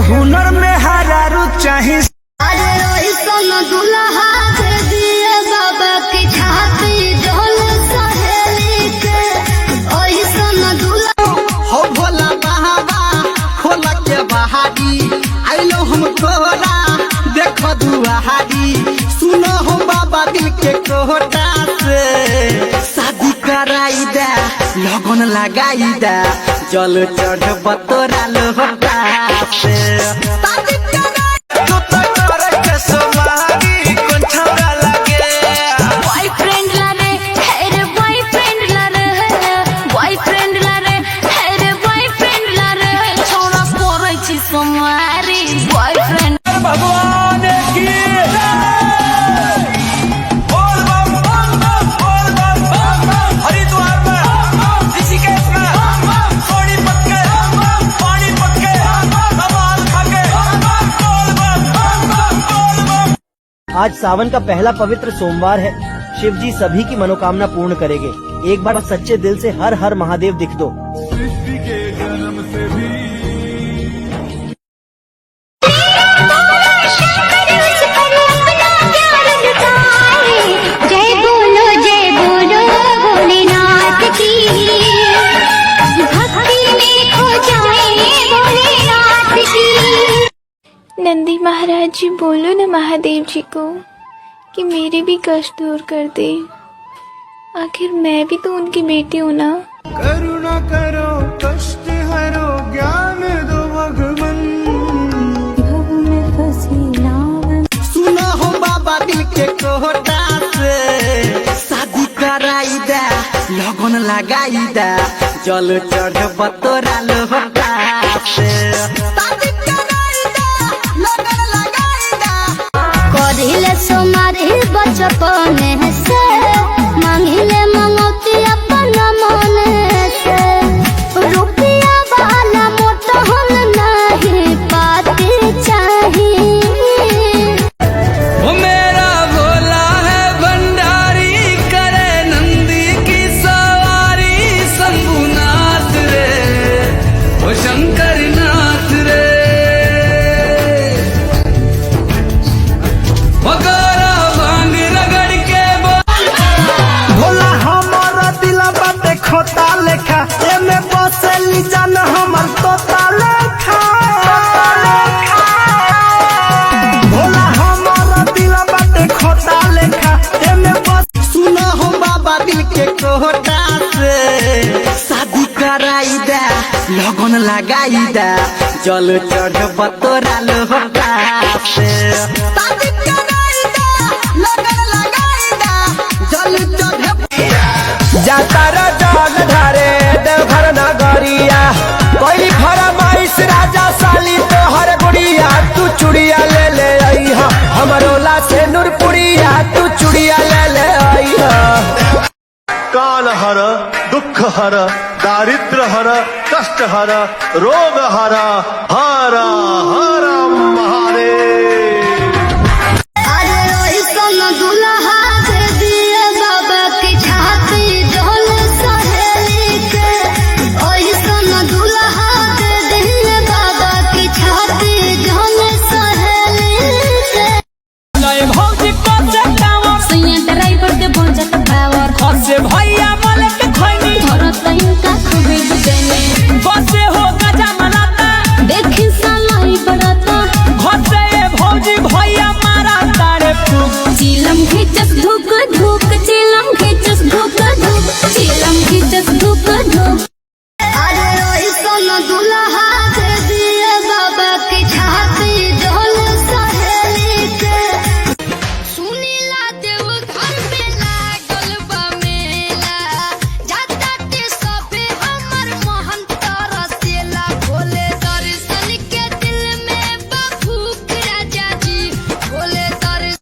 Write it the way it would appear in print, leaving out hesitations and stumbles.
हुनर में हरारू चाही। अरे रोहितन दुल्हा के दिए बाबा की छाती ढोल सहेली के ओहिसन दुल्हा हो भोला बाबा खोला के बहारी आइलो हम तोरा देखो दुआहारी। सुनो हो बाबा दिल के कोहटा से शादी कराई दे लगन लगाई दे जल चढ़ब तोरा लोटा से। भगवान की बोल बम बम बम बोल बम बम हरिद्वार में ऋषिकेश में सोनीपत के पानी पक्के कमाल खाके बोल बम बोल बम। आज सावन का पहला पवित्र सोमवार है। शिव जी सभी की मनोकामना पूर्ण करेंगे। एक बार सच्चे दिल से हर हर महादेव दिख दो। सृष्टि के जन्म से भी नंदी महाराज जी बोलो न महादेव जी को कि मेरे भी कष्ट दूर कर दे। आखिर मैं भी तो उनकी बेटी हूँ ना। करुणा करो कष्ट हरो ज्ञान दो भगवन भव में फंसी नाव। सुनो हो बाबा दिल के कोहटा से शादी कराई दे लगन लगाई दे जल चढ़ब तोरा लोटा से। करिले सोमारी बचपन से मांगिले मंगती अपन मन से रुपया वाला मोटहन नहीं पाती चाहिए। वो मेरा भोला है भंडारी करे नंदी की सवारी शंभुनाथ रे वो शंकर नाथ रे वगैरह भांग रगड़ के भोला हमारा दिल बाटे खोता लेखा एमे बसेली जान हमर तोता लेखा। भोला हमारा दिल बाटे खोता लेखा एमे बस। सुनो हो बाबा दिल के कोहटा से शादी कराई दे लगन लगाई दे जल चढ़ब तोरा लोटा से। शादी कराई दे लगन लगाई दे जल चढ़ब जाता जल ढारे देवघर नगरिया कोई फरमाइश राजा साली तोहर गुड़िया तू चुड़िया ले ले आई हमरोला से नूरपुरिया तू चुड़िया ले ले आई। काल हर दुख हर दारिद्र हर कष्ट हर रोग हर